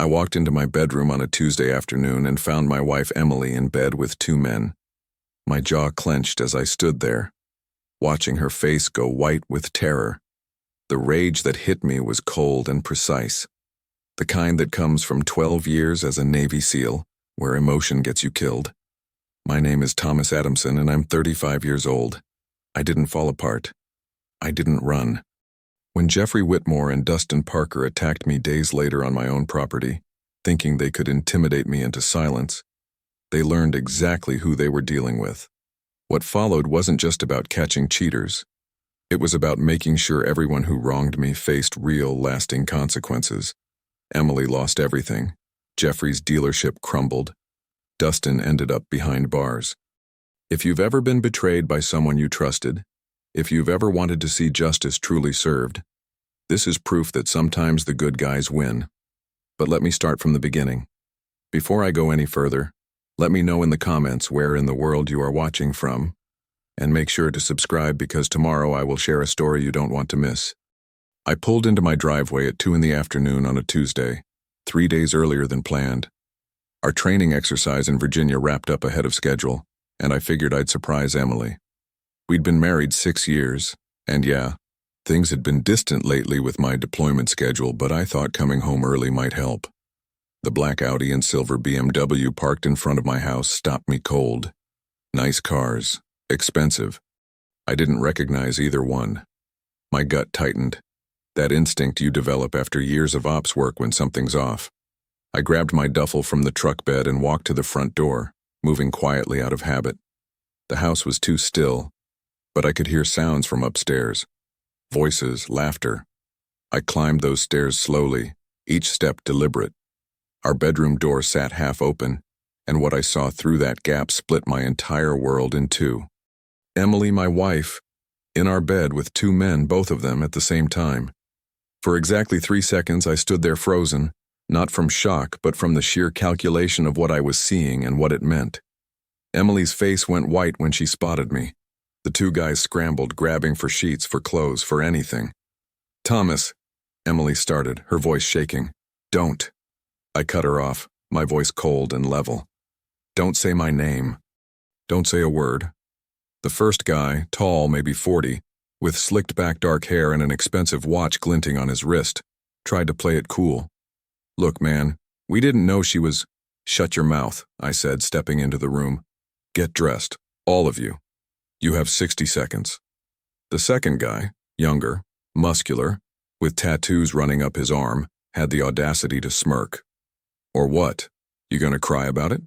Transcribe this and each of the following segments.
I walked into my bedroom on a Tuesday afternoon and found my wife Emily in bed with two men. My jaw clenched as I stood there, watching her face go white with terror. The rage that hit me was cold and precise, the kind that comes from 12 years as a Navy SEAL, where emotion gets you killed. My name is Thomas Adamson, and I'm 35 years old. I didn't fall apart. I didn't run. When Jeffrey Whitmore and Dustin Parker attacked me days later on my own property, thinking they could intimidate me into silence, they learned exactly who they were dealing with. What followed wasn't just about catching cheaters. It was about making sure everyone who wronged me faced real, lasting consequences. Emily lost everything. Jeffrey's dealership crumbled. Dustin ended up behind bars. If you've ever been betrayed by someone you trusted, if you've ever wanted to see justice truly served, this is proof that sometimes the good guys win. But let me start from the beginning. Before I go any further, let me know in the comments where in the world you are watching from, and make sure to subscribe because tomorrow I will share a story you don't want to miss. I pulled into my driveway at 2 p.m. on a Tuesday, 3 days earlier than planned. Our training exercise in Virginia wrapped up ahead of schedule, and I figured I'd surprise Emily. We'd been married 6 years, and yeah, things had been distant lately with my deployment schedule, but I thought coming home early might help. The black Audi and silver BMW parked in front of my house stopped me cold. Nice cars, expensive. I didn't recognize either one. My gut tightened. That instinct you develop after years of ops work when something's off. I grabbed my duffel from the truck bed and walked to the front door, moving quietly out of habit. The house was too still, but I could hear sounds from upstairs. Voices, laughter. I climbed those stairs slowly, each step deliberate. Our bedroom door sat half open, and what I saw through that gap split my entire world in two. Emily, my wife, in our bed with two men, both of them at the same time. For exactly 3 seconds I stood there frozen, not from shock but from the sheer calculation of what I was seeing and what it meant. Emily's face went white when she spotted me. The two guys scrambled, grabbing for sheets, for clothes, for anything. "Thomas," Emily started, her voice shaking. "Don't." I cut her off, my voice cold and level. "Don't say my name. Don't say a word." The first guy, tall, maybe 40, with slicked back dark hair and an expensive watch glinting on his wrist, tried to play it cool. "Look, man, we didn't know she was—" "Shut your mouth," I said, stepping into the room. "Get dressed, all of you. You have 60 seconds. The second guy, younger, muscular, with tattoos running up his arm, had the audacity to smirk. "Or what? You gonna cry about it?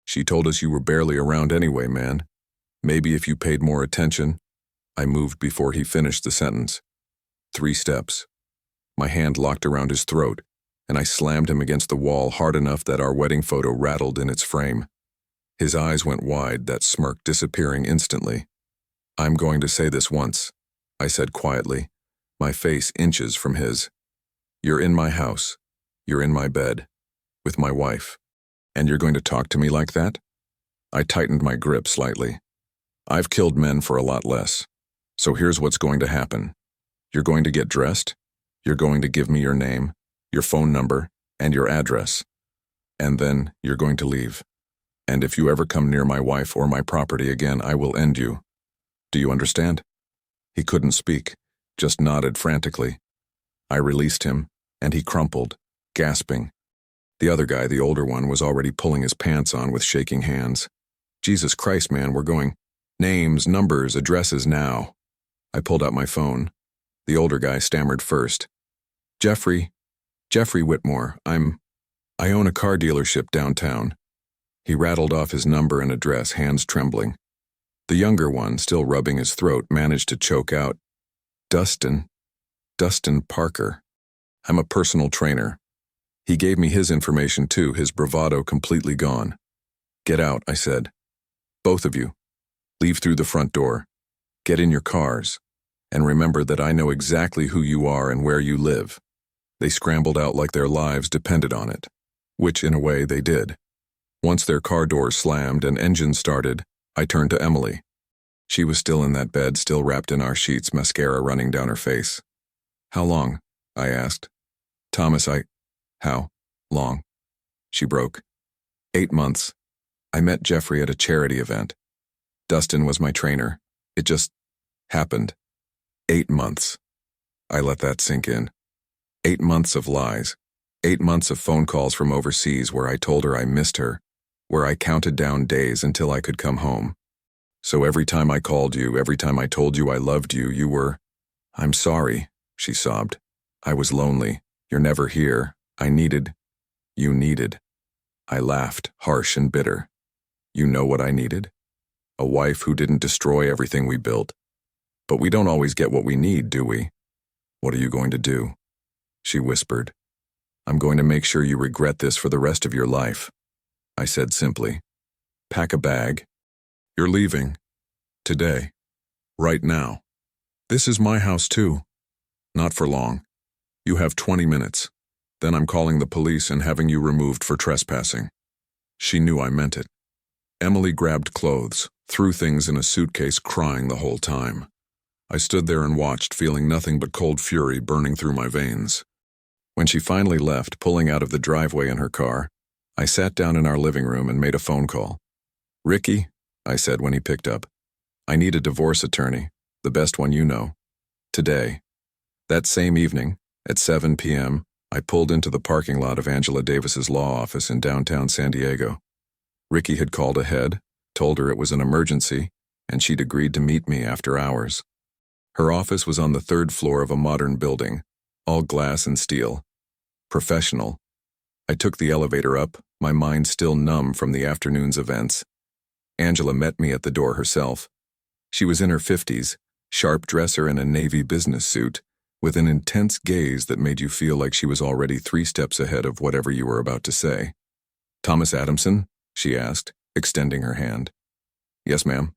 She told us you were barely around anyway, man. Maybe if you paid more attention." I moved before he finished the sentence. 3 steps. My hand locked around his throat, and I slammed him against the wall hard enough that our wedding photo rattled in its frame. His eyes went wide, that smirk disappearing instantly. "I'm going to say this once," I said quietly, my face inches from his. "You're in my house. You're in my bed. With my wife. And you're going to talk to me like that?" I tightened my grip slightly. "I've killed men for a lot less. So here's what's going to happen. You're going to get dressed. You're going to give me your name, your phone number, and your address. And then you're going to leave. And if you ever come near my wife or my property again, I will end you. Do you understand?" He couldn't speak, just nodded frantically. I released him, and he crumpled, gasping. The other guy, the older one, was already pulling his pants on with shaking hands. "Jesus Christ, man, we're going. Names, numbers, addresses now." I pulled out my phone. The older guy stammered first. Jeffrey Whitmore, I own a car dealership downtown." He rattled off his number and address, hands trembling. The younger one, still rubbing his throat, managed to choke out, Dustin Parker. I'm a personal trainer." He gave me his information too, his bravado completely gone. "Get out," I said. "Both of you. Leave through the front door. Get in your cars. And remember that I know exactly who you are and where you live." They scrambled out like their lives depended on it, which in a way they did. Once their car doors slammed and engines started, I turned to Emily. She was still in that bed, still wrapped in our sheets, mascara running down her face. "How long?" I asked. "Thomas, How?" Long. She broke. 8 months. I met Jeffrey at a charity event. Dustin was my trainer. It just happened. 8 months. I let that sink in. 8 months of lies. 8 months of phone calls from overseas where I told her I missed her, where I counted down days until I could come home. So every time I called you, every time I told you I loved you, you were, "I'm sorry," she sobbed. "I was lonely. You're never here. You needed." I laughed, harsh and bitter. "You know what I needed? A wife who didn't destroy everything we built. But we don't always get what we need, do we? What are you going to do?" She whispered. "I'm going to make sure you regret this for the rest of your life." I said simply, "Pack a bag. You're leaving. Today. Right now. This is my house too. Not for long. You have 20 minutes. Then I'm calling the police and having you removed for trespassing." She knew I meant it. Emily grabbed clothes, threw things in a suitcase, crying the whole time. I stood there and watched, feeling nothing but cold fury burning through my veins. When she finally left, pulling out of the driveway in her car, I sat down in our living room and made a phone call. "Ricky," I said when he picked up, "I need a divorce attorney, the best one you know. Today." That same evening, at 7 p.m., I pulled into the parking lot of Angela Davis's law office in downtown San Diego. Ricky had called ahead, told her it was an emergency, and she'd agreed to meet me after hours. Her office was on the 3rd floor of a modern building, all glass and steel. Professional. I took the elevator up, my mind still numb from the afternoon's events. Angela met me at the door herself. She was in her 50s, sharp dresser and a navy business suit, with an intense gaze that made you feel like she was already 3 steps ahead of whatever you were about to say. "Thomas Adamson?" she asked, extending her hand. "Yes, ma'am."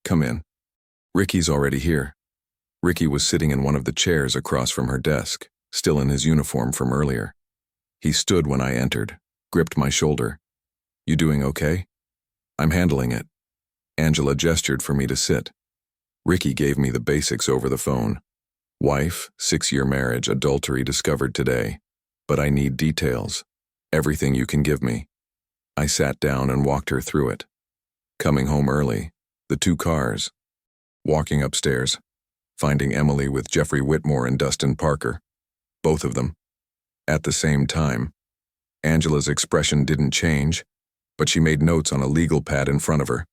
"Come in." "Ricky's already here." Ricky was sitting in one of the chairs across from her desk, still in his uniform from earlier. He stood when I entered, gripped my shoulder. "You doing okay?" "I'm handling it." Angela gestured for me to sit. Ricky gave me the basics over the phone. Wife, 6-year marriage, adultery discovered today. But I need details. Everything you can give me. I sat down and walked her through it. Coming home early, the 2 cars. Walking upstairs, finding Emily with Jeffrey Whitmore and Dustin Parker. Both of them. At the same time. Angela's expression didn't change, but she made notes on a legal pad in front of her.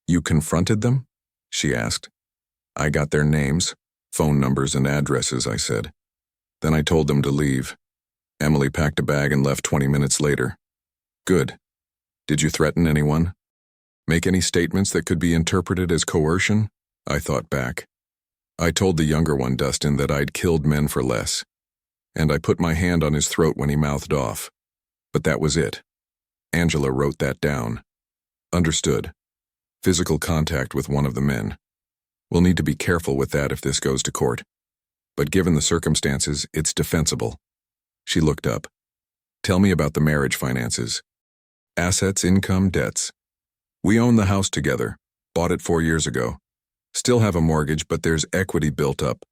"You confronted them?" she asked. "I got their names, phone numbers and addresses," I said. Then I told them to leave. Emily packed a bag and left 20 minutes later. "Good. Did you threaten anyone? Make any statements that could be interpreted as coercion?" I thought back. I told the younger one, Dustin, that I'd killed men for less. And I put my hand on his throat when he mouthed off. But that was it. Angela wrote that down. "Understood. Physical contact with one of the men. We'll need to be careful with that if this goes to court. But given the circumstances, it's defensible." She looked up. "Tell me about the marriage finances. Assets, income, debts." "We own the house together. Bought it 4 years ago. Still have a mortgage, but there's equity built up.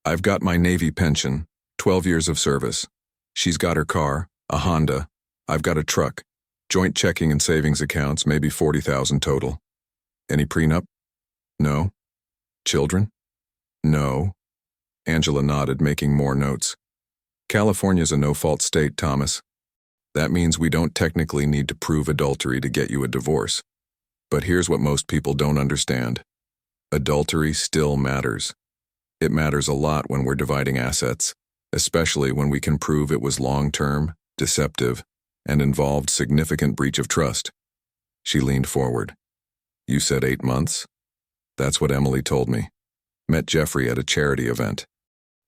I've got my Navy pension, 12 years of service. She's got her car, a Honda. I've got a truck. Joint checking and savings accounts, maybe 40,000 total. Any prenup? No. Children? No." Angela nodded, making more notes. "California's a no-fault state, Thomas. That means we don't technically need to prove adultery to get you a divorce. But here's what most people don't understand. Adultery still matters. It matters a lot when we're dividing assets, especially when we can prove it was long-term, deceptive, and involved significant breach of trust." She leaned forward. "You said 8 months? That's what Emily told me. Met Jeffrey at a charity event.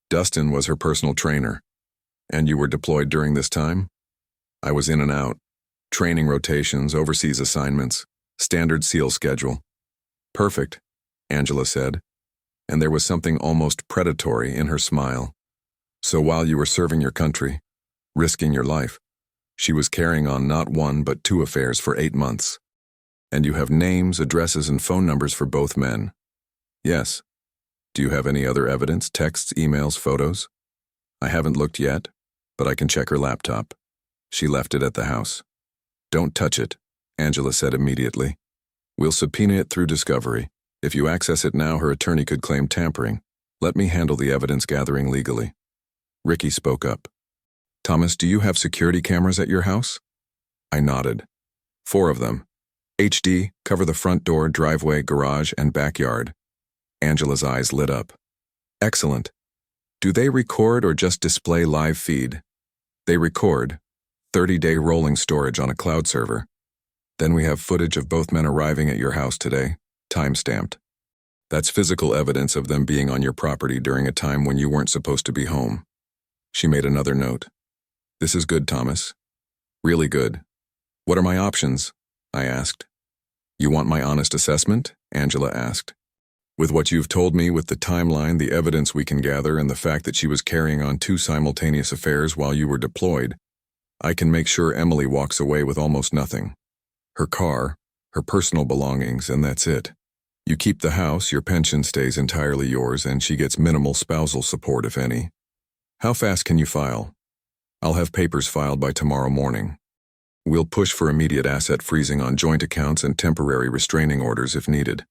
Dustin was her personal trainer. And you were deployed during this time?" "I was in and out. Training rotations, overseas assignments, standard SEAL schedule." "Perfect," Angela said, and there was something almost predatory in her smile. "So while you were serving your country, risking your life, she was carrying on not 1 but 2 affairs for 8 months. And you have names, addresses, and phone numbers for both men." "Yes." "Do you have any other evidence, texts, emails, photos?" "I haven't looked yet, but I can check her laptop." She left it at the house. Don't touch it, Angela said immediately. We'll subpoena it through discovery. If you access it now, her attorney could claim tampering. Let me handle the evidence gathering legally. Ricky spoke up. Thomas, do you have security cameras at your house? I nodded. 4 of them. HD, cover the front door, driveway, garage, and backyard. Angela's eyes lit up. Excellent. Do they record or just display live feed? They record. 30-day rolling storage on a cloud server. Then we have footage of both men arriving at your house today, time-stamped. That's physical evidence of them being on your property during a time when you weren't supposed to be home. She made another note. This is good, Thomas. Really good. What are my options? I asked. You want my honest assessment? Angela asked. With what you've told me, with the timeline, the evidence we can gather, and the fact that she was carrying on 2 simultaneous affairs while you were deployed, I can make sure Emily walks away with almost nothing. Her car, her personal belongings, and that's it. You keep the house, your pension stays entirely yours, and she gets minimal spousal support, if any. How fast can you file? I'll have papers filed by tomorrow morning. We'll push for immediate asset freezing on joint accounts and temporary restraining orders if needed.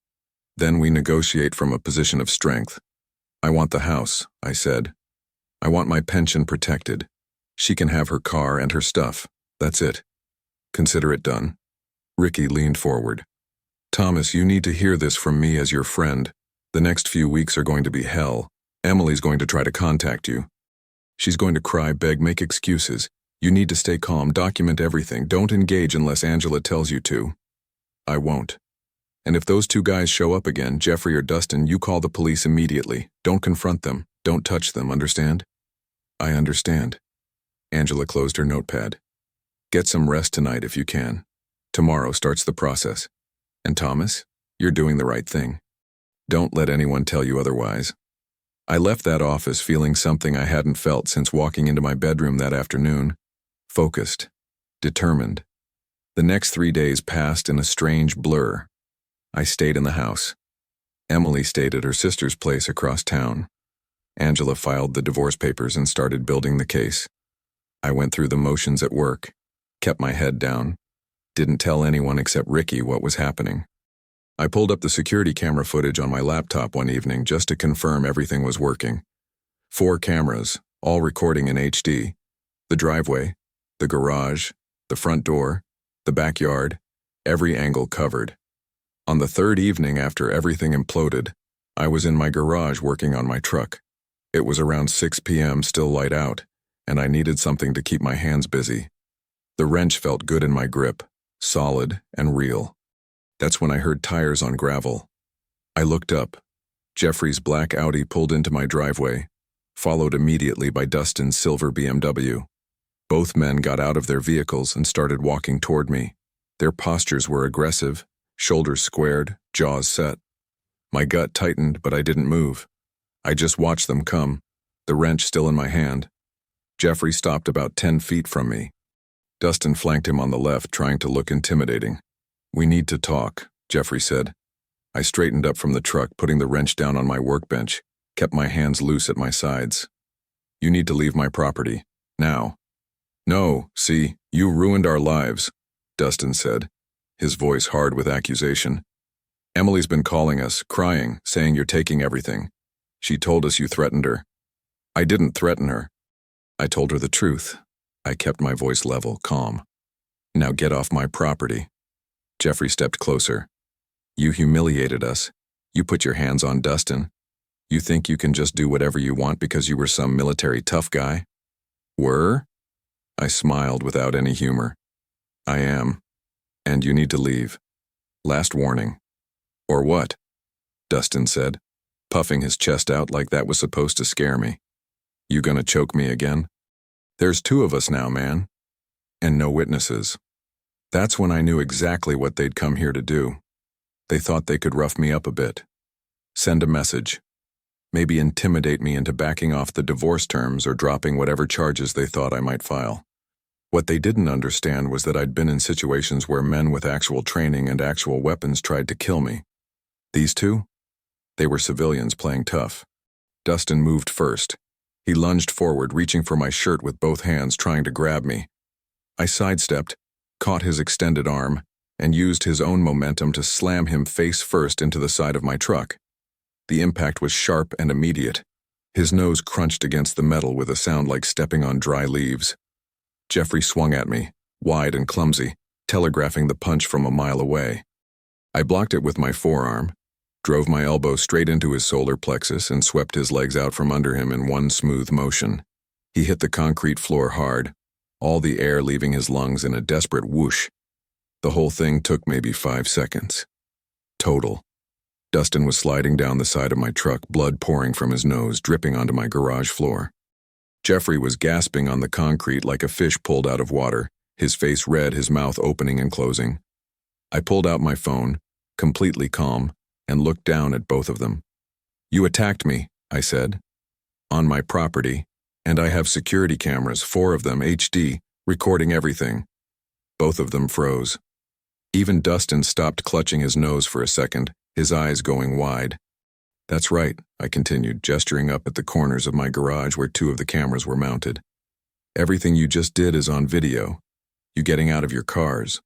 Then we negotiate from a position of strength. I want the house, I said. I want my pension protected. She can have her car and her stuff. That's it. Consider it done. Ricky leaned forward. Thomas, you need to hear this from me as your friend. The next few weeks are going to be hell. Emily's going to try to contact you. She's going to cry, beg, make excuses. You need to stay calm, document everything. Don't engage unless Angela tells you to. I won't. And if those 2 guys show up again, Jeffrey or Dustin, you call the police immediately. Don't confront them. Don't touch them, understand? I understand. Angela closed her notepad. Get some rest tonight if you can. Tomorrow starts the process. And Thomas, you're doing the right thing. Don't let anyone tell you otherwise. I left that office feeling something I hadn't felt since walking into my bedroom that afternoon. Focused. Determined. The next 3 days passed in a strange blur. I stayed in the house. Emily stayed at her sister's place across town. Angela filed the divorce papers and started building the case. I went through the motions at work, kept my head down, didn't tell anyone except Ricky what was happening. I pulled up the security camera footage on my laptop one evening just to confirm everything was working. 4 cameras, all recording in HD. The driveway, the garage, the front door, the backyard, every angle covered. On the 3rd evening after everything imploded, I was in my garage working on my truck. It was around 6 p.m., still light out, and I needed something to keep my hands busy. The wrench felt good in my grip, solid and real. That's when I heard tires on gravel. I looked up. Jeffrey's black Audi pulled into my driveway, followed immediately by Dustin's silver BMW. Both men got out of their vehicles and started walking toward me. Their postures were aggressive, shoulders squared, jaws set. My gut tightened, but I didn't move. I just watched them come, the wrench still in my hand. Jeffrey stopped about 10 feet from me. Dustin flanked him on the left, trying to look intimidating. We need to talk, Jeffrey said. I straightened up from the truck, putting the wrench down on my workbench, kept my hands loose at my sides. You need to leave my property, now. No, see, you ruined our lives, Dustin said, his voice hard with accusation. Emily's been calling us, crying, saying you're taking everything. She told us you threatened her. I didn't threaten her. I told her the truth. I kept my voice level, calm. Now get off my property. Jeffrey stepped closer. You humiliated us. You put your hands on Dustin. You think you can just do whatever you want because you were some military tough guy? Were? I smiled without any humor. I am. And you need to leave. Last warning. Or what? Dustin said, puffing his chest out like that was supposed to scare me. You gonna choke me again? There's 2 of us now, man. And no witnesses. That's when I knew exactly what they'd come here to do. They thought they could rough me up a bit. Send a message. Maybe intimidate me into backing off the divorce terms or dropping whatever charges they thought I might file. What they didn't understand was that I'd been in situations where men with actual training and actual weapons tried to kill me. These 2? They were civilians playing tough. Dustin moved first. He lunged forward, reaching for my shirt with both hands, trying to grab me. I sidestepped, caught his extended arm, and used his own momentum to slam him face first into the side of my truck. The impact was sharp and immediate. His nose crunched against the metal with a sound like stepping on dry leaves. Jeffrey swung at me, wide and clumsy, telegraphing the punch from a mile away. I blocked it with my forearm, drove my elbow straight into his solar plexus, and swept his legs out from under him in one smooth motion. He hit the concrete floor hard, all the air leaving his lungs in a desperate whoosh. The whole thing took maybe 5 seconds. Total. Dustin was sliding down the side of my truck, blood pouring from his nose, dripping onto my garage floor. Jeffrey was gasping on the concrete like a fish pulled out of water, his face red, his mouth opening and closing. I pulled out my phone, completely calm, and looked down at both of them. "You attacked me," I said. "On my property, and I have security cameras, 4 of them HD, recording everything." Both of them froze. Even Dustin stopped clutching his nose for a second, his eyes going wide. "That's right," I continued, gesturing up at the corners of my garage where 2 of the cameras were mounted. "Everything you just did is on video. You getting out of your cars,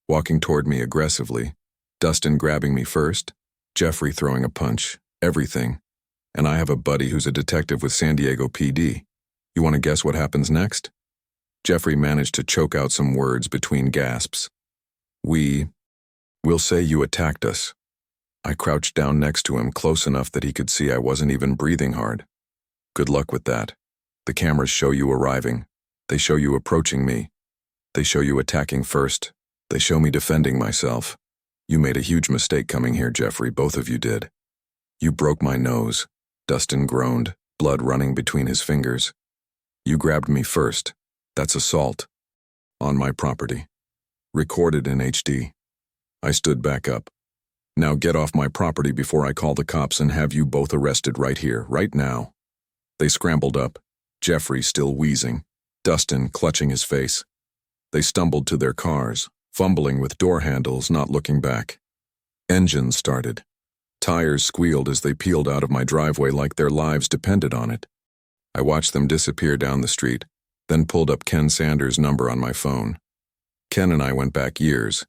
walking toward me aggressively, Dustin grabbing me first, Jeffrey throwing a punch, everything. And I have a buddy who's a detective with San Diego PD. You want to guess what happens next?" Jeffrey managed to choke out some words between gasps. We'll say you attacked us." I crouched down next to him, close enough that he could see I wasn't even breathing hard. "Good luck with that. The cameras show you arriving. They show you approaching me. They show you attacking first. They show me defending myself. You made a huge mistake coming here, Jeffrey, both of you did. You broke my nose." Dustin groaned, blood running between his fingers. "You grabbed me first. That's assault. On my property. Recorded in HD. I stood back up. Now get off my property before I call the cops and have you both arrested right here, right now." They scrambled up, Jeffrey still wheezing, Dustin clutching his face. They stumbled to their cars, fumbling with door handles, not looking back. Engines started. Tires squealed as they peeled out of my driveway like their lives depended on it. I watched them disappear down the street, then pulled up Ken Sanders' number on my phone. Ken and I went back years.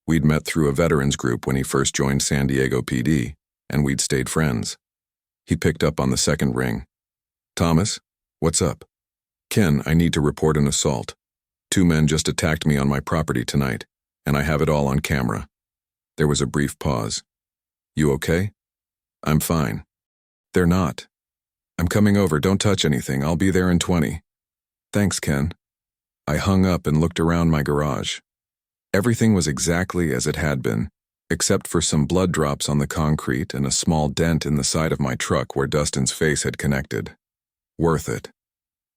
We'd met through a veterans group when he first joined San Diego PD, and we'd stayed friends. He picked up on the second ring. "Thomas, what's up?" "Ken, I need to report an assault. 2 men just attacked me on my property tonight, and I have it all on camera." There was a brief pause. "You okay?" "I'm fine." "They're not. I'm coming over, don't touch anything, I'll be there in 20. "Thanks, Ken." I hung up and looked around my garage. Everything was exactly as it had been, except for some blood drops on the concrete and a small dent in the side of my truck where Dustin's face had connected. Worth it.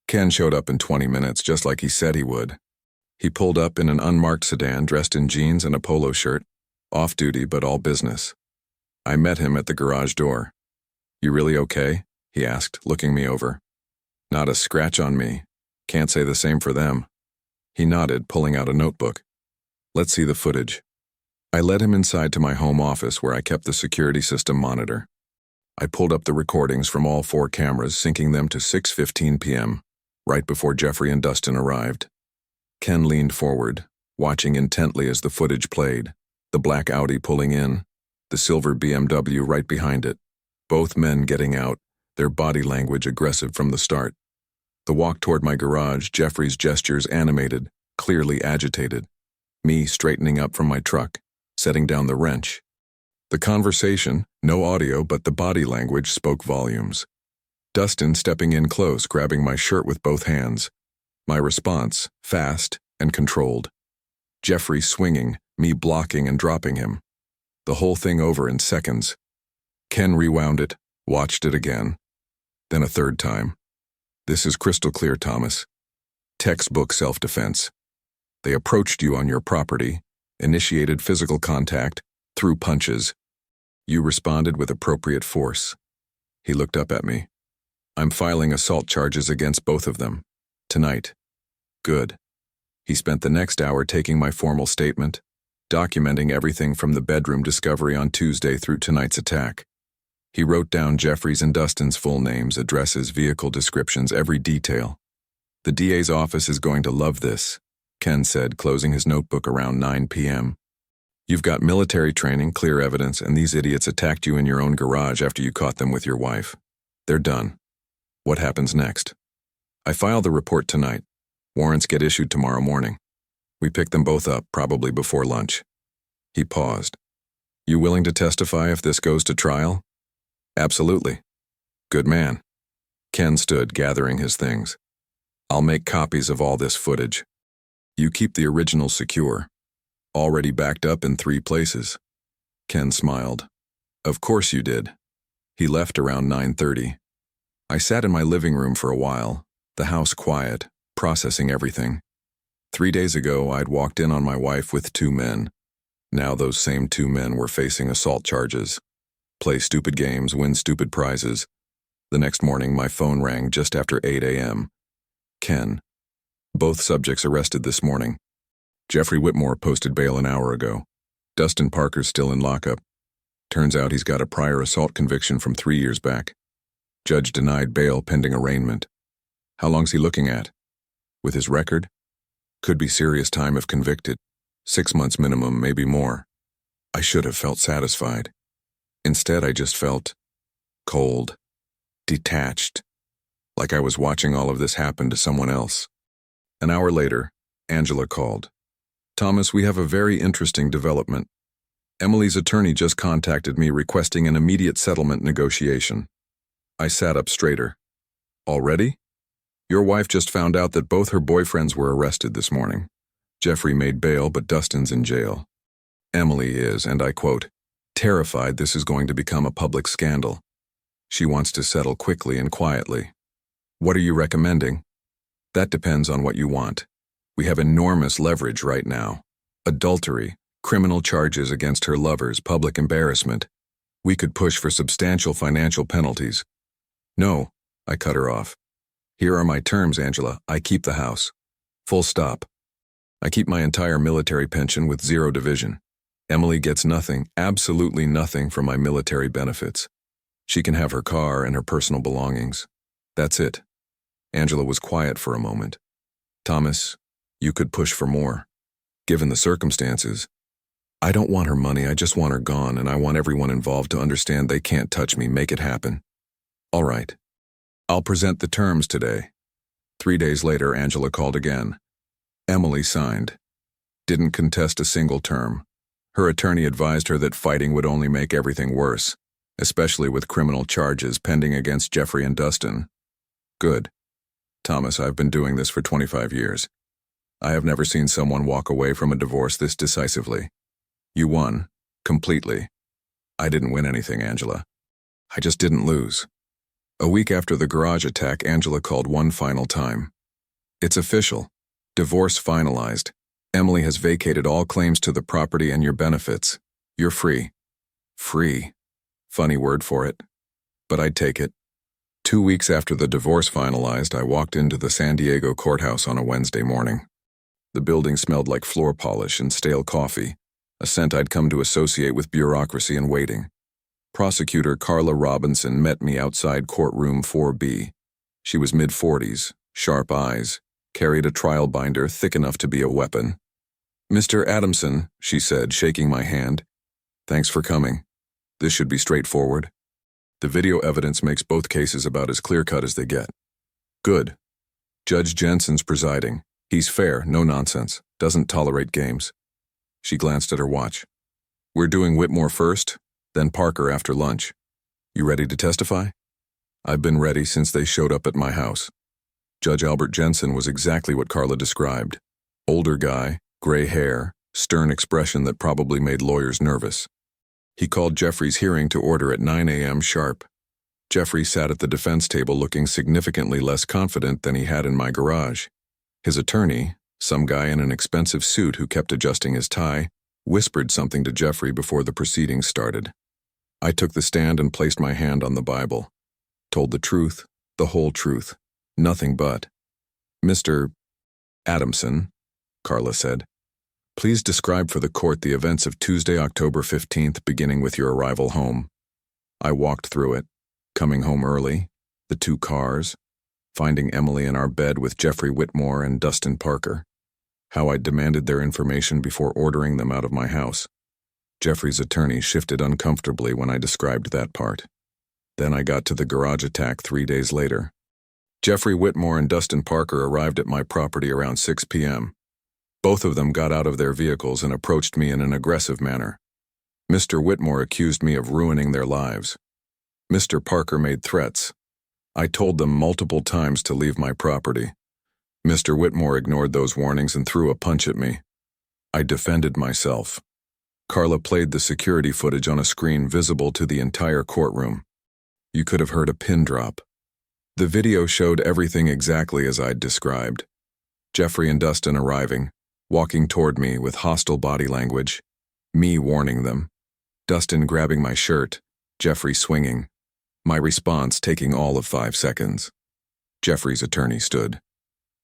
Ken showed up in 20 minutes, just like he said he would. He pulled up in an unmarked sedan, dressed in jeans and a polo shirt, off-duty but all business. I met him at the garage door. "You really okay?" he asked, looking me over. "Not a scratch on me. Can't say the same for them." He nodded, pulling out a notebook. "Let's see the footage." I led him inside to my home office where I kept the security system monitor. I pulled up the recordings from all 4 cameras, syncing them to 6:15 p.m., right before Jeffrey and Dustin arrived. Ken leaned forward, watching intently as the footage played, the black Audi pulling in, the silver BMW right behind it, both men getting out, their body language aggressive from the start. The walk toward my garage, Jeffrey's gestures animated, clearly agitated. Me straightening up from my truck, setting down the wrench. The conversation, no audio but the body language, spoke volumes. Dustin stepping in close, grabbing my shirt with both hands. My response, fast and controlled. Jeffrey swinging, me blocking and dropping him. The whole thing over in seconds. Ken rewound it, watched it again. Then a third time. "This is crystal clear, Thomas. Textbook self-defense. They approached you on your property, initiated physical contact, threw punches. You responded with appropriate force." He looked up at me. "I'm filing assault charges against both of them. Tonight." "Good." He spent the next hour taking my formal statement, documenting everything from the bedroom discovery on Tuesday through tonight's attack. He wrote down Jeffrey's and Dustin's full names, addresses, vehicle descriptions, every detail. "The DA's office is going to love this. Ken said, closing his notebook around 9 p.m. You've got military training, clear evidence, and these idiots attacked you in your own garage after you caught them with your wife. They're done. What happens next? I file the report tonight. Warrants get issued tomorrow morning. We pick them both up, probably before lunch. He paused. You willing to testify if this goes to trial? Absolutely. Good man. Ken stood, gathering his things. I'll make copies of all this footage. You keep the original secure. Already backed up in 3 places. Ken smiled. Of course you did. He left around 9:30. I sat in my living room for a while, the house quiet, processing everything. 3 days ago, I'd walked in on my wife with 2 men. Now those same 2 men were facing assault charges. Play stupid games, win stupid prizes. The next morning, my phone rang just after 8 a.m. Ken. Both subjects arrested this morning. Jeffrey Whitmore posted bail an hour ago. Dustin Parker's still in lockup. Turns out he's got a prior assault conviction from 3 years back. Judge denied bail pending arraignment. How long's he looking at? With his record? Could be serious time if convicted. 6 months minimum, maybe more. I should have felt satisfied. Instead, I just felt cold, detached, like I was watching all of this happen to someone else. An hour later, Angela called. Thomas, we have a very interesting development. Emily's attorney just contacted me requesting an immediate settlement negotiation. I sat up straighter. Already? Your wife just found out that both her boyfriends were arrested this morning. Jeffrey made bail, but Dustin's in jail. Emily is, and I quote, terrified this is going to become a public scandal. She wants to settle quickly and quietly. What are you recommending? That depends on what you want. We have enormous leverage right now. Adultery, criminal charges against her lovers, public embarrassment. We could push for substantial financial penalties. No, I cut her off. Here are my terms, Angela. I keep the house. Full stop. I keep my entire military pension with 0 division. Emily gets nothing, absolutely nothing from my military benefits. She can have her car and her personal belongings. That's it. Angela was quiet for a moment. Thomas, you could push for more. Given the circumstances, I don't want her money, I just want her gone, and I want everyone involved to understand they can't touch me, make it happen. All right. I'll present the terms today. 3 days later, Angela called again. Emily signed. Didn't contest a single term. Her attorney advised her that fighting would only make everything worse, especially with criminal charges pending against Jeffrey and Dustin. Good. Thomas, I've been doing this for 25 years. I have never seen someone walk away from a divorce this decisively. You won, completely. I didn't win anything, Angela. I just didn't lose. A week after the garage attack, Angela called one final time. It's official. Divorce finalized. Emily has vacated all claims to the property and your benefits. You're free. Free. Funny word for it. But I'd take it. 2 weeks after the divorce finalized, I walked into the San Diego courthouse on a Wednesday morning. The building smelled like floor polish and stale coffee, a scent I'd come to associate with bureaucracy and waiting. Prosecutor Carla Robinson met me outside courtroom 4B. She was mid-40s, sharp eyes, carried a trial binder thick enough to be a weapon. Mr. Adamson, she said, shaking my hand. Thanks for coming. This should be straightforward. The video evidence makes both cases about as clear-cut as they get. Good. Judge Jensen's presiding. He's fair, no nonsense, doesn't tolerate games. She glanced at her watch. We're doing Whitmore first, then Parker after lunch. You ready to testify? I've been ready since they showed up at my house. Judge Albert Jensen was exactly what Carla described. Older guy, gray hair, stern expression that probably made lawyers nervous. He called Jeffrey's hearing to order at 9 a.m. sharp. Jeffrey sat at the defense table looking significantly less confident than he had in my garage. His attorney, some guy in an expensive suit who kept adjusting his tie, whispered something to Jeffrey before the proceedings started. I took the stand and placed my hand on the Bible. Told the truth, the whole truth, nothing but. Mr. Adamson, Carla said, please describe for the court the events of Tuesday, October 15th, beginning with your arrival home. I walked through it, coming home early, the 2 cars, finding Emily in our bed with Jeffrey Whitmore and Dustin Parker. how I demanded their information before ordering them out of my house. Jeffrey's attorney shifted uncomfortably when I described that part. Then I got to the garage attack 3 days later. Jeffrey Whitmore and Dustin Parker arrived at my property around 6 p.m. Both of them got out of their vehicles and approached me in an aggressive manner. Mr. Whitmore accused me of ruining their lives. Mr. Parker made threats. I told them multiple times to leave my property. Mr. Whitmore ignored those warnings and threw a punch at me. I defended myself. Carla played the security footage on a screen visible to the entire courtroom. You could have heard a pin drop. The video showed everything exactly as I'd described. Jeffrey and Dustin arriving, walking toward me with hostile body language, me warning them, Dustin grabbing my shirt, Jeffrey swinging, my response taking all of 5 seconds. Jeffrey's attorney stood.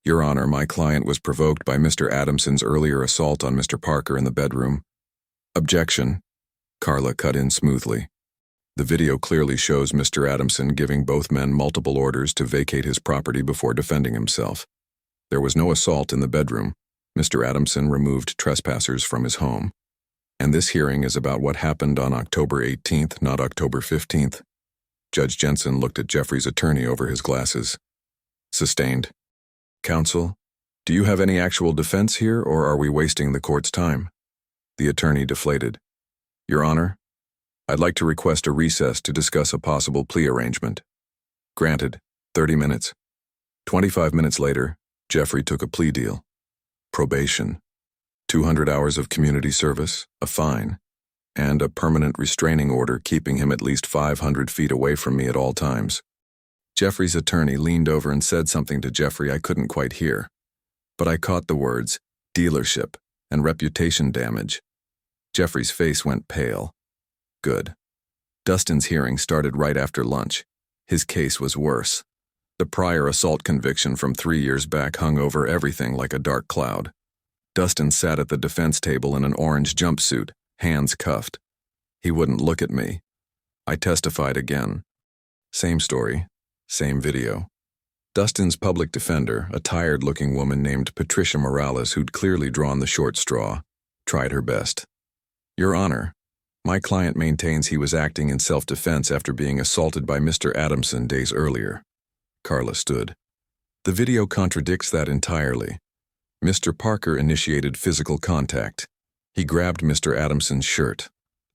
Your Honor, my client was provoked by Mr. Adamson's earlier assault on Mr. Parker in the bedroom. Objection. Carla cut in smoothly. The video clearly shows Mr. Adamson giving both men multiple orders to vacate his property before defending himself. There was no assault in the bedroom. Mr. Adamson removed trespassers from his home. And this hearing is about what happened on October 18th, not October 15th. Judge Jensen looked at Jeffrey's attorney over his glasses. Sustained. Counsel, do you have any actual defense here, or are we wasting the court's time? The attorney deflated. Your Honor, I'd like to request a recess to discuss a possible plea arrangement. Granted, 30 minutes. 25 minutes later, Jeffrey took a plea deal. Probation, 200 hours of community service, a fine, and a permanent restraining order keeping him at least 500 feet away from me at all times. Jeffrey's attorney leaned over and said something to Jeffrey I couldn't quite hear, but I caught the words, dealership and reputation damage. Jeffrey's face went pale. Good. Dustin's hearing started right after lunch. His case was worse. The prior assault conviction from 3 years back hung over everything like a dark cloud. Dustin sat at the defense table in an orange jumpsuit, hands cuffed. He wouldn't look at me. I testified again. Same story, same video. Dustin's public defender, a tired-looking woman named Patricia Morales who'd clearly drawn the short straw, tried her best. Your Honor, my client maintains he was acting in self-defense after being assaulted by Mr. Adamson days earlier. Carla stood. The video contradicts that entirely. Mr. Parker initiated physical contact. He grabbed Mr. Adamson's shirt.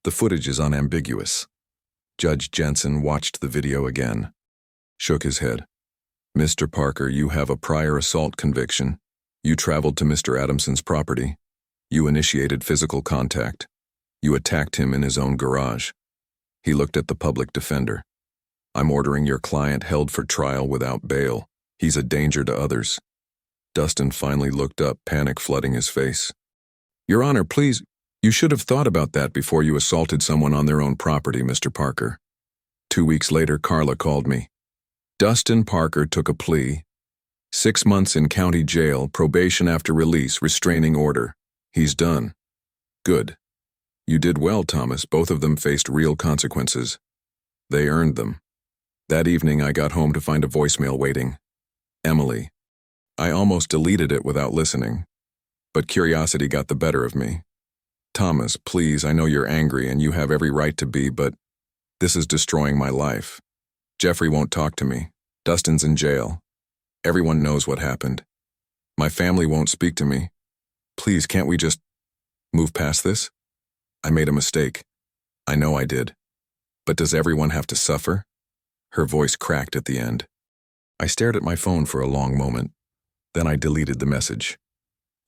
The footage is unambiguous. Judge Jensen watched the video again. Shook his head. Mr. Parker, you have a prior assault conviction. You traveled to Mr. Adamson's property. You initiated physical contact. You attacked him in his own garage. He looked at the public defender. I'm ordering your client held for trial without bail. He's a danger to others. Dustin finally looked up, panic flooding his face. Your Honor, please, you should have thought about that before you assaulted someone on their own property, Mr. Parker. 2 weeks later, Carla called me. Dustin Parker took a plea. 6 months in county jail, probation after release, restraining order. He's done. Good. You did well, Thomas. Both of them faced real consequences. They earned them. That evening, I got home to find a voicemail waiting. Emily. I almost deleted it without listening, but curiosity got the better of me. Thomas, please, I know you're angry and you have every right to be, but this is destroying my life. Jeffrey won't talk to me. Dustin's in jail. Everyone knows what happened. My family won't speak to me. Please, can't we just move past this? I made a mistake. I know I did. But does everyone have to suffer? Her voice cracked at the end. I stared at my phone for a long moment. Then I deleted the message.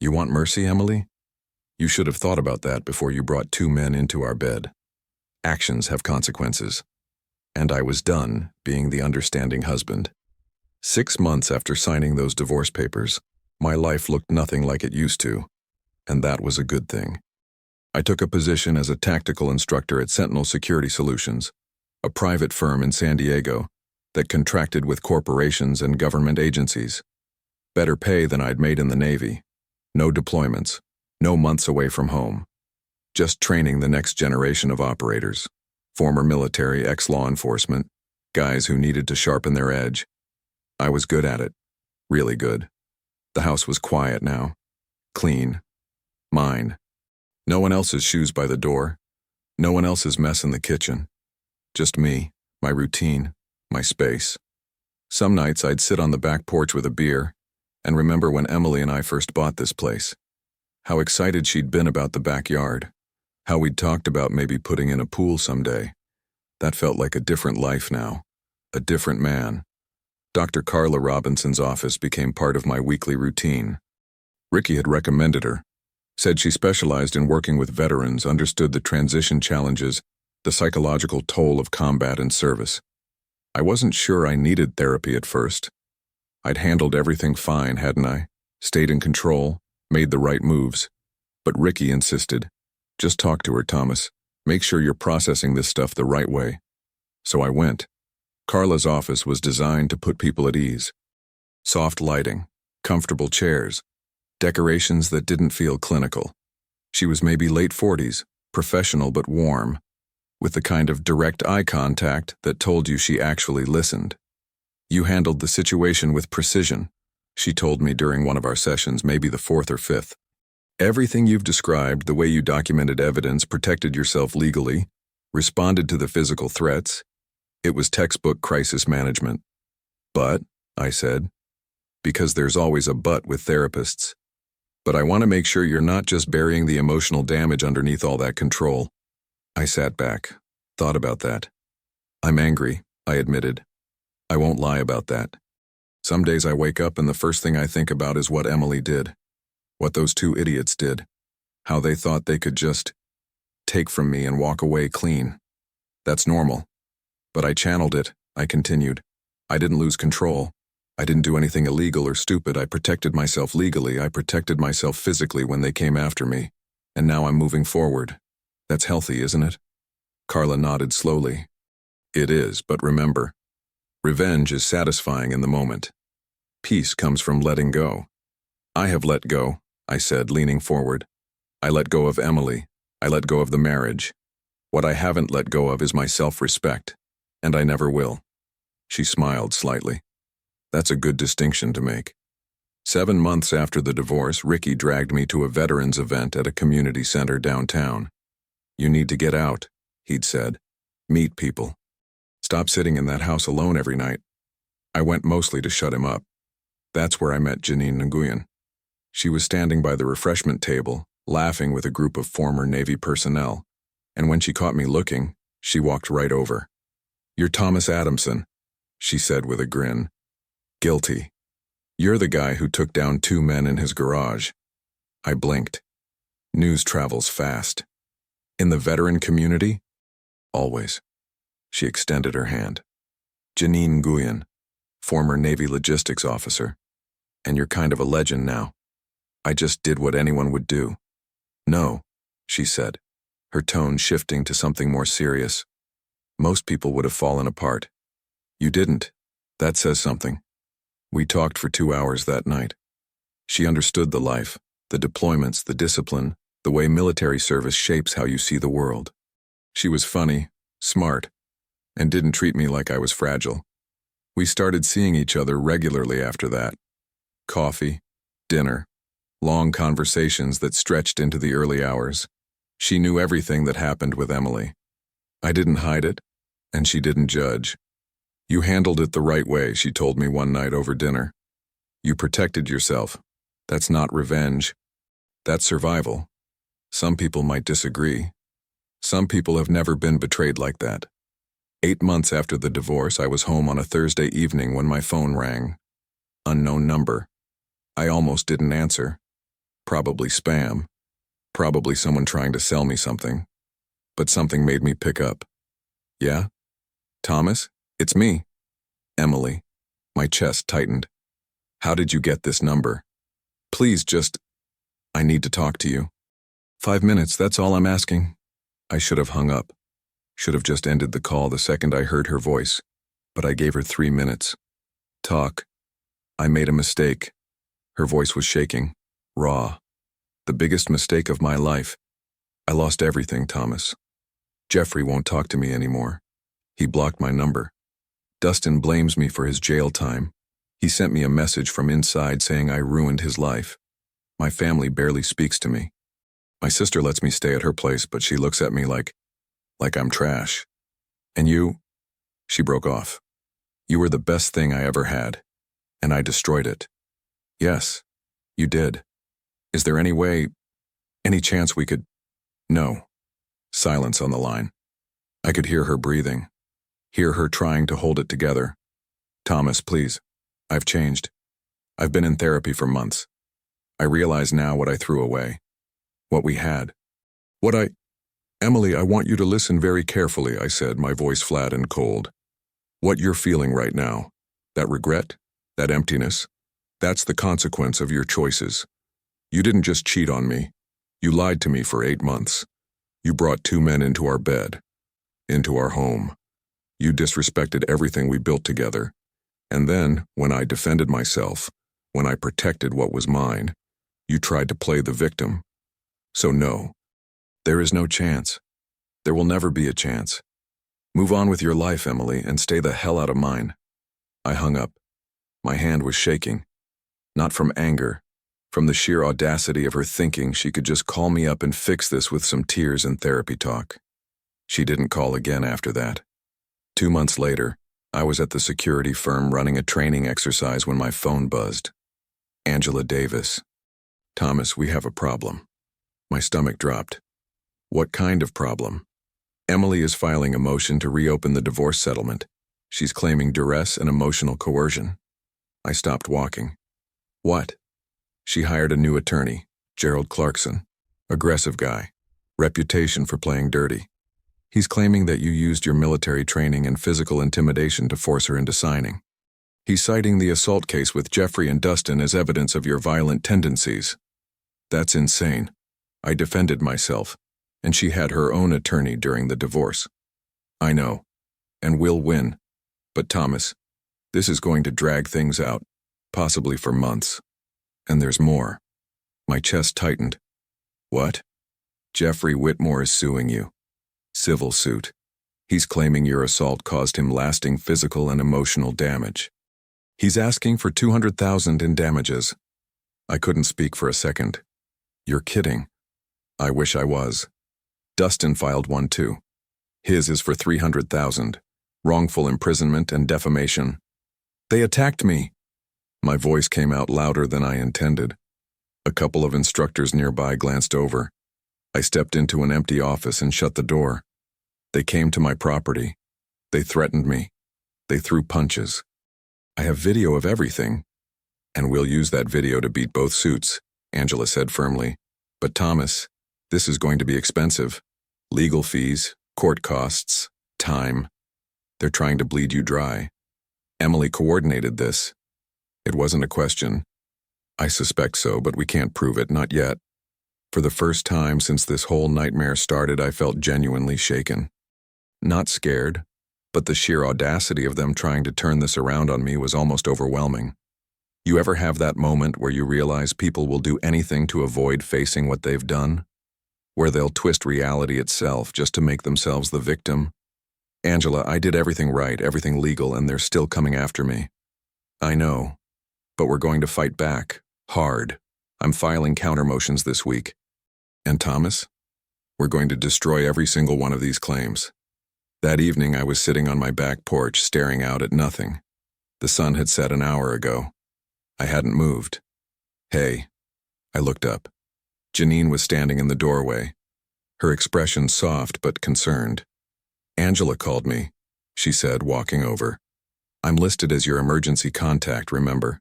You want mercy, Emily? You should have thought about that before you brought 2 men into our bed. Actions have consequences. And I was done being the understanding husband. 6 months after signing those divorce papers, my life looked nothing like it used to, and that was a good thing. I took a position as a tactical instructor at Sentinel Security Solutions, a private firm in San Diego that contracted with corporations and government agencies. Better pay than I'd made in the Navy. No deployments, no months away from home. Just training the next generation of operators, former military, ex-law enforcement, guys who needed to sharpen their edge. I was good at it, really good. The house was quiet now. Clean. Mine. No one else's shoes by the door. No one else's mess in the kitchen. Just me, my routine, my space. Some nights I'd sit on the back porch with a beer and remember when Emily and I first bought this place. How excited she'd been about the backyard. How we'd talked about maybe putting in a pool someday. That felt like a different life now. A different man. Dr. Carla Robinson's office became part of my weekly routine. Ricky had recommended her. Said she specialized in working with veterans, understood the transition challenges, the psychological toll of combat and service. I wasn't sure I needed therapy at first. I'd handled everything fine, hadn't I? Stayed in control, made the right moves. But Ricky insisted, just talk to her, Thomas. Make sure you're processing this stuff the right way. So I went. Carla's office was designed to put people at ease. Soft lighting, comfortable chairs, decorations that didn't feel clinical. She was maybe late 40s, professional but warm, with the kind of direct eye contact that told you she actually listened. You handled the situation with precision, she told me during one of our sessions, maybe the fourth or fifth. Everything you've described, the way you documented evidence, protected yourself legally, responded to the physical threats, it was textbook crisis management. But, I said, because there's always a but with therapists. But I want to make sure you're not just burying the emotional damage underneath all that control. I sat back, thought about that. I'm angry, I admitted. I won't lie about that. Some days I wake up and the first thing I think about is what Emily did. What those two idiots did. How they thought they could just take from me and walk away clean. That's normal. But I channeled it, I continued. I didn't lose control. I didn't do anything illegal or stupid. I protected myself legally. I protected myself physically when they came after me. And now I'm moving forward. That's healthy, isn't it? Carla nodded slowly. It is, but remember, revenge is satisfying in the moment. Peace comes from letting go. I have let go, I said, leaning forward. I let go of Emily. I let go of the marriage. What I haven't let go of is my self-respect, and I never will. She smiled slightly. That's a good distinction to make. 7 months after the divorce, Ricky dragged me to a veterans event at a community center downtown. You need to get out, he'd said. Meet people. Stop sitting in that house alone every night. I went mostly to shut him up. That's where I met Janine Nguyen. She was standing by the refreshment table, laughing with a group of former Navy personnel, and when she caught me looking, she walked right over. You're Thomas Adamson, she said with a grin. Guilty. You're the guy who took down 2 men in his garage. I blinked. News travels fast. In the veteran community? Always. She extended her hand. Janine Nguyen, former Navy logistics officer. And you're kind of a legend now. I just did what anyone would do. No, she said, her tone shifting to something more serious. Most people would have fallen apart. You didn't. That says something. We talked for 2 hours that night. She understood the life, the deployments, the discipline, the way military service shapes how you see the world. She was funny, smart, and didn't treat me like I was fragile. We started seeing each other regularly after that. Coffee, dinner, long conversations that stretched into the early hours. She knew everything that happened with Emily. I didn't hide it, and she didn't judge. You handled it the right way, she told me one night over dinner. You protected yourself. That's not revenge. That's survival. Some people might disagree. Some people have never been betrayed like that. 8 months after the divorce, I was home on a Thursday evening when my phone rang. Unknown number. I almost didn't answer. Probably spam. Probably someone trying to sell me something. But something made me pick up. Yeah? Thomas? It's me. Emily. My chest tightened. How did you get this number? Please just... I need to talk to you. 5 minutes, that's all I'm asking. I should have hung up. Should have just ended the call the second I heard her voice. But I gave her 3 minutes. Talk. I made a mistake. Her voice was shaking. Raw. The biggest mistake of my life. I lost everything, Thomas. Jeffrey won't talk to me anymore. He blocked my number. Dustin blames me for his jail time. He sent me a message from inside saying I ruined his life. My family barely speaks to me. My sister lets me stay at her place, but she looks at me like I'm trash. And you? She broke off. You were the best thing I ever had, and I destroyed it. Yes, you did. Is there any chance we could? No. Silence on the line. I could hear her breathing, hear her trying to hold it together. Thomas, please. I've changed. I've been in therapy for months. I realize now what I threw away. What we had. Emily, I want you to listen very carefully, I said, my voice flat and cold. What you're feeling right now, that regret, that emptiness, that's the consequence of your choices. You didn't just cheat on me. You lied to me for 8 months. You brought 2 men into our bed, into our home. You disrespected everything we built together. And then, when I defended myself, when I protected what was mine, you tried to play the victim. So no, there is no chance. There will never be a chance. Move on with your life, Emily, and stay the hell out of mine. I hung up. My hand was shaking. Not from anger, from the sheer audacity of her thinking she could just call me up and fix this with some tears and therapy talk. She didn't call again after that. 2 months later, I was at the security firm running a training exercise when my phone buzzed. Angela Davis. Thomas, we have a problem. My stomach dropped. What kind of problem? Emily is filing a motion to reopen the divorce settlement. She's claiming duress and emotional coercion. I stopped walking. What? She hired a new attorney, Gerald Clarkson. Aggressive guy. Reputation for playing dirty. He's claiming that you used your military training and physical intimidation to force her into signing. He's citing the assault case with Jeffrey and Dustin as evidence of your violent tendencies. That's insane. I defended myself, and she had her own attorney during the divorce. I know, and we'll win. But Thomas, this is going to drag things out, possibly for months. And there's more. My chest tightened. What? Jeffrey Whitmore is suing you. Civil suit. He's claiming your assault caused him lasting physical and emotional damage. He's asking for $200,000 in damages. I couldn't speak for a second. You're kidding. I wish I was. Dustin filed one too. His is for $300,000. Wrongful imprisonment and defamation. They attacked me. My voice came out louder than I intended. A couple of instructors nearby glanced over. I stepped into an empty office and shut the door. They came to my property. They threatened me. They threw punches. I have video of everything. And we'll use that video to beat both suits, Angela said firmly. But Thomas, this is going to be expensive. Legal fees, court costs, time. They're trying to bleed you dry. Emily coordinated this. It wasn't a question. I suspect so, but we can't prove it, not yet. For the first time since this whole nightmare started, I felt genuinely shaken. Not scared, but the sheer audacity of them trying to turn this around on me was almost overwhelming. You ever have that moment where you realize people will do anything to avoid facing what they've done? Where they'll twist reality itself just to make themselves the victim? Angela, I did everything right, everything legal, and they're still coming after me. I know, but we're going to fight back, hard. I'm filing counter motions this week. And Thomas? We're going to destroy every single one of these claims. That evening I was sitting on my back porch staring out at nothing. The sun had set an hour ago. I hadn't moved. Hey. I looked up. Janine was standing in the doorway, her expression soft but concerned. Angela called me, she said, walking over. I'm listed as your emergency contact, remember?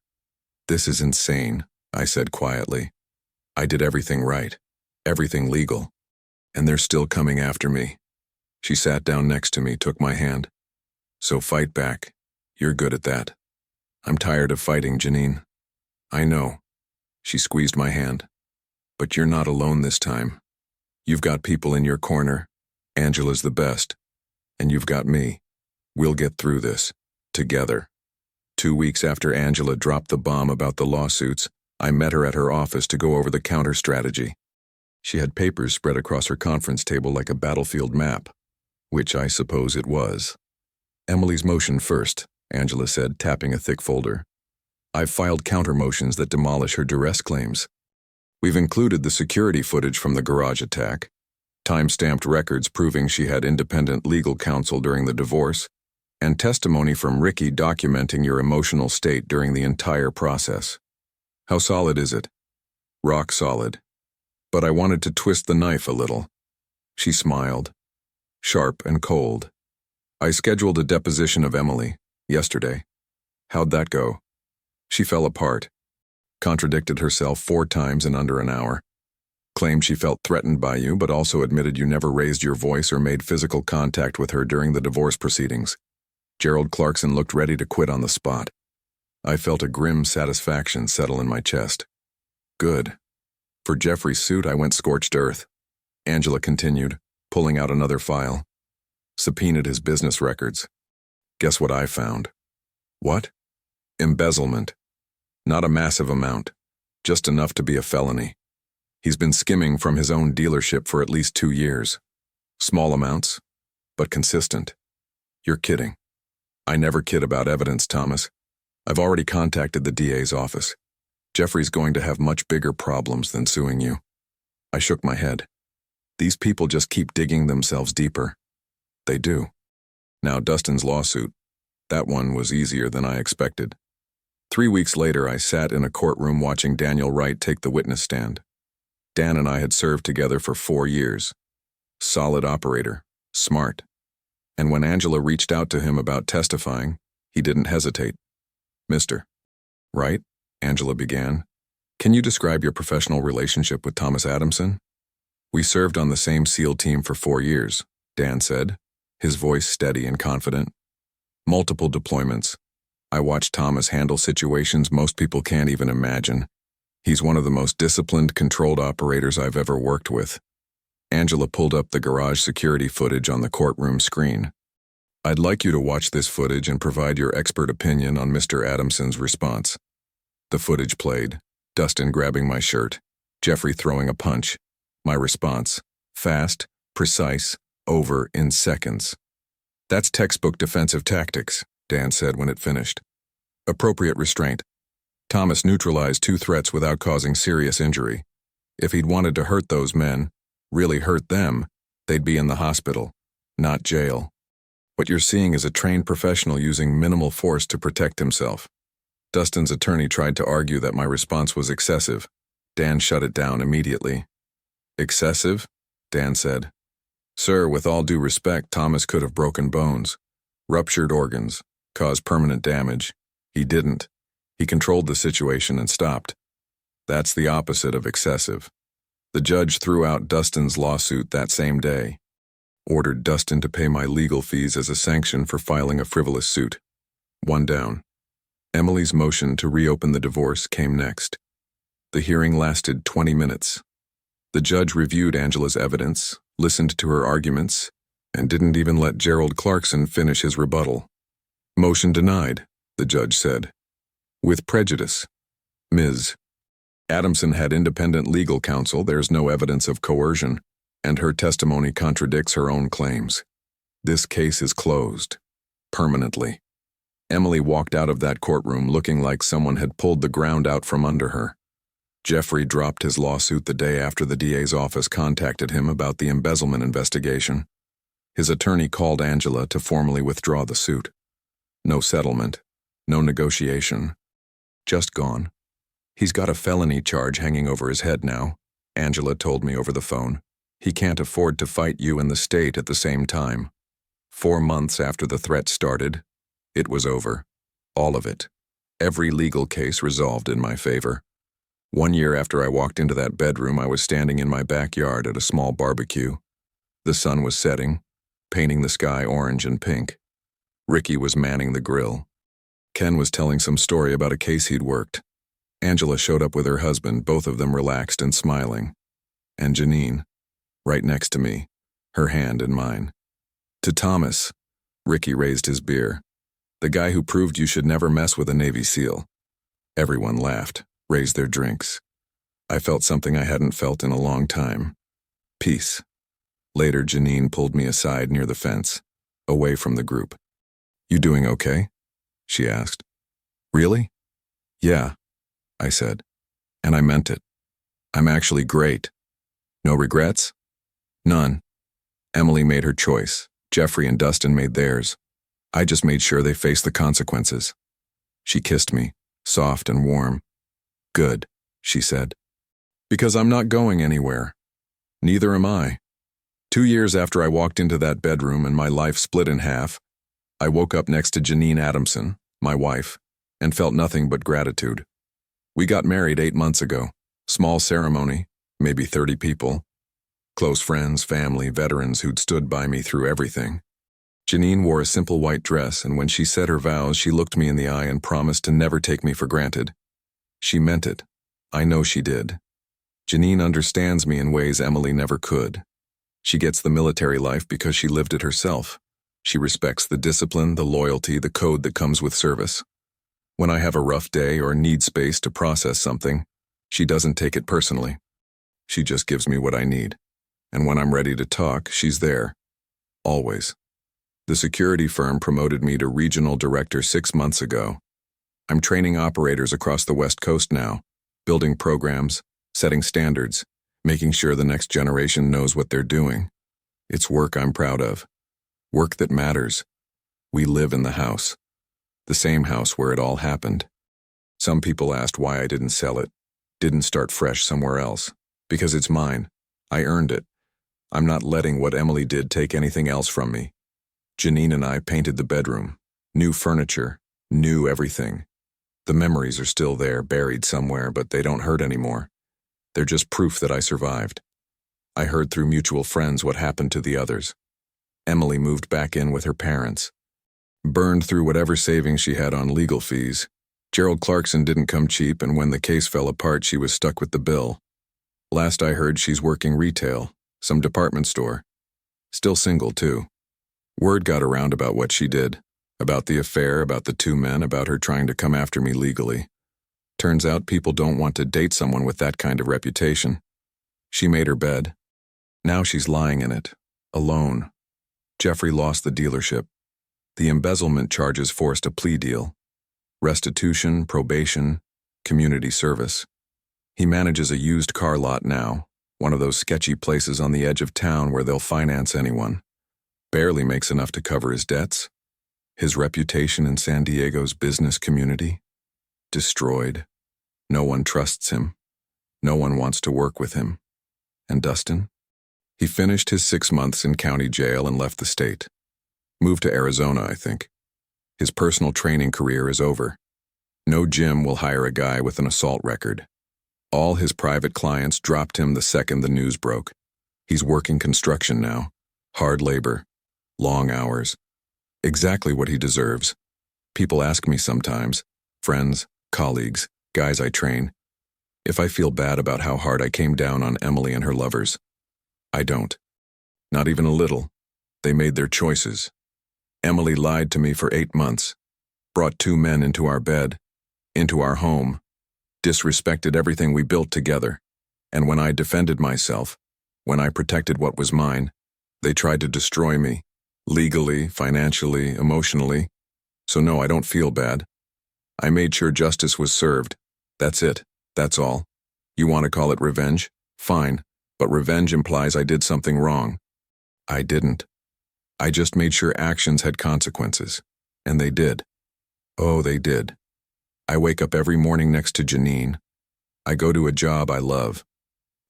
This is insane, I said quietly. I did everything right, everything legal, and they're still coming after me. She sat down next to me, took my hand. So fight back. You're good at that. I'm tired of fighting, Janine. I know. She squeezed my hand. But you're not alone this time. You've got people in your corner. Angela's the best. And you've got me. We'll get through this. Together. 2 weeks after Angela dropped the bomb about the lawsuits, I met her at her office to go over the counter strategy. She had papers spread across her conference table like a battlefield map, which I suppose it was. Emily's motion first, Angela said, tapping a thick folder. I've filed counter motions that demolish her duress claims. We've included the security footage from the garage attack, time-stamped records proving she had independent legal counsel during the divorce, and testimony from Ricky documenting your emotional state during the entire process. How solid is it? Rock solid. But I wanted to twist the knife a little. She smiled, sharp and cold. I scheduled a deposition of Emily yesterday. How'd that go? She fell apart, contradicted herself 4 times in under an hour, claimed she felt threatened by you but also admitted you never raised your voice or made physical contact with her during the divorce proceedings. Gerald Clarkson looked ready to quit on the spot. I felt a grim satisfaction settle in my chest. Good. For Jeffrey's suit, I went scorched earth. Angela continued, pulling out another file. Subpoenaed his business records. Guess what I found? What? Embezzlement. Not a massive amount, just enough to be a felony. He's been skimming from his own dealership for at least 2 years. Small amounts, but consistent. You're kidding. I never kid about evidence, Thomas. I've already contacted the DA's office. Jeffrey's going to have much bigger problems than suing you. I shook my head. These people just keep digging themselves deeper. They do. Now Dustin's lawsuit. That one was easier than I expected. 3 weeks later, I sat in a courtroom watching Daniel Wright take the witness stand. Dan and I had served together for 4 years. Solid operator, smart. And when Angela reached out to him about testifying, he didn't hesitate. Mr. Wright, Angela began, can you describe your professional relationship with Thomas Adamson? We served on the same SEAL team for 4 years, Dan said, his voice steady and confident. Multiple deployments. I watched Thomas handle situations most people can't even imagine. He's one of the most disciplined, controlled operators I've ever worked with. Angela pulled up the garage security footage on the courtroom screen. I'd like you to watch this footage and provide your expert opinion on Mr. Adamson's response. The footage played, Dustin grabbing my shirt, Jeffrey throwing a punch. My response, fast, precise, over in seconds. That's textbook defensive tactics, Dan said when it finished. Appropriate restraint. Thomas neutralized 2 threats without causing serious injury. If he'd wanted to hurt those men, really hurt them, they'd be in the hospital, not jail. What you're seeing is a trained professional using minimal force to protect himself. Dustin's attorney tried to argue that my response was excessive. Dan shut it down immediately. Excessive? Dan said. Sir, with all due respect, Thomas could have broken bones, ruptured organs, caused permanent damage. He didn't. He controlled the situation and stopped. That's the opposite of excessive. The judge threw out Dustin's lawsuit that same day. Ordered Dustin to pay my legal fees as a sanction for filing a frivolous suit. 1 down. Emily's motion to reopen the divorce came next. The hearing lasted 20 minutes. The judge reviewed Angela's evidence, listened to her arguments, and didn't even let Gerald Clarkson finish his rebuttal. Motion denied, the judge said. With prejudice. Ms. Adamson had independent legal counsel. There's no evidence of coercion, and her testimony contradicts her own claims. This case is closed. Permanently. Emily walked out of that courtroom looking like someone had pulled the ground out from under her. Jeffrey dropped his lawsuit the day after the DA's office contacted him about the embezzlement investigation. His attorney called Angela to formally withdraw the suit. No settlement, no negotiation. Just gone. He's got a felony charge hanging over his head now, Angela told me over the phone. He can't afford to fight you and the state at the same time. 4 months after the threat started, it was over. All of it. Every legal case resolved in my favor. 1 year after I walked into that bedroom, I was standing in my backyard at a small barbecue. The sun was setting, painting the sky orange and pink. Ricky was manning the grill. Ken was telling some story about a case he'd worked. Angela showed up with her husband, both of them relaxed and smiling. And Janine, right next to me, her hand in mine. To Thomas, Ricky raised his beer. The guy who proved you should never mess with a Navy SEAL. Everyone laughed, raised their drinks. I felt something I hadn't felt in a long time. Peace. Later, Janine pulled me aside near the fence, away from the group. You doing okay? She asked. Really? Yeah, I said. And I meant it. I'm actually great. No regrets? None. Emily made her choice. Jeffrey and Dustin made theirs. I just made sure they faced the consequences. She kissed me, soft and warm. Good, she said. Because I'm not going anywhere. Neither am I. 2 years after I walked into that bedroom and my life split in half, I woke up next to Janine Adamson, my wife, and felt nothing but gratitude. We got married 8 months ago. Small ceremony, maybe 30 people. Close friends, family, veterans who'd stood by me through everything. Janine wore a simple white dress, and when she said her vows, she looked me in the eye and promised to never take me for granted. She meant it. I know she did. Janine understands me in ways Emily never could. She gets the military life because she lived it herself. She respects the discipline, the loyalty, the code that comes with service. When I have a rough day or need space to process something, she doesn't take it personally. She just gives me what I need. And when I'm ready to talk, she's there. Always. The security firm promoted me to regional director 6 months ago. I'm training operators across the West Coast now, building programs, setting standards, making sure the next generation knows what they're doing. It's work I'm proud of. Work that matters. We live in the house. The same house where it all happened. Some people asked why I didn't sell it, didn't start fresh somewhere else. Because it's mine. I earned it. I'm not letting what Emily did take anything else from me. Janine and I painted the bedroom. New furniture. New everything. The memories are still there, buried somewhere, but they don't hurt anymore. They're just proof that I survived. I heard through mutual friends what happened to the others. Emily moved back in with her parents. Burned through whatever savings she had on legal fees. Gerald Clarkson didn't come cheap, and when the case fell apart, she was stuck with the bill. Last I heard, she's working retail, some department store. Still single, too. Word got around about what she did, about the affair, about the 2 men, about her trying to come after me legally. Turns out people don't want to date someone with that kind of reputation. She made her bed. Now she's lying in it, alone. Jeffrey lost the dealership. The embezzlement charges forced a plea deal. Restitution, probation, community service. He manages a used car lot now, one of those sketchy places on the edge of town where they'll finance anyone. Barely makes enough to cover his debts. His reputation in San Diego's business community? Destroyed. No one trusts him. No one wants to work with him. And Dustin? He finished his 6 months in county jail and left the state. Moved to Arizona, I think. His personal training career is over. No gym will hire a guy with an assault record. All his private clients dropped him the second the news broke. He's working construction now. Hard labor. Long hours. Exactly what he deserves. People ask me sometimes, friends, colleagues, guys I train, if I feel bad about how hard I came down on Emily and her lovers. I don't. Not even a little. They made their choices. Emily lied to me for 8 months, brought 2 men into our bed, into our home, disrespected everything we built together, and when I defended myself, when I protected what was mine, they tried to destroy me, legally, financially, emotionally. So no, I don't feel bad. I made sure justice was served. That's it. That's all. You want to call it revenge? Fine, but revenge implies I did something wrong. I didn't. I just made sure actions had consequences. And they did. Oh, they did. I wake up every morning next to Janine. I go to a job I love.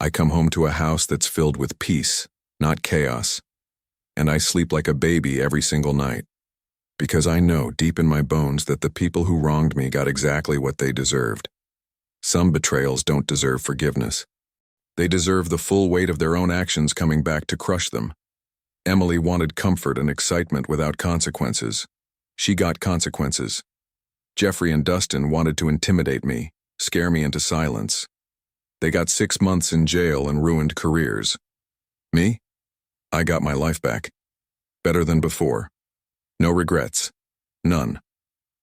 I come home to a house that's filled with peace, not chaos. And I sleep like a baby every single night. Because I know deep in my bones that the people who wronged me got exactly what they deserved. Some betrayals don't deserve forgiveness. They deserve the full weight of their own actions coming back to crush them. Emily wanted comfort and excitement without consequences. She got consequences. Jeffrey and Dustin wanted to intimidate me, scare me into silence. They got 6 months in jail and ruined careers. Me? I got my life back. Better than before. No regrets. None.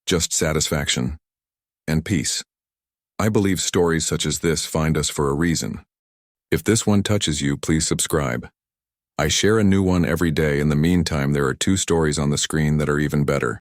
Just satisfaction. And peace. I believe stories such as this find us for a reason. If this one touches you, please subscribe. I share a new one every day. In the meantime, there are 2 stories on the screen that are even better.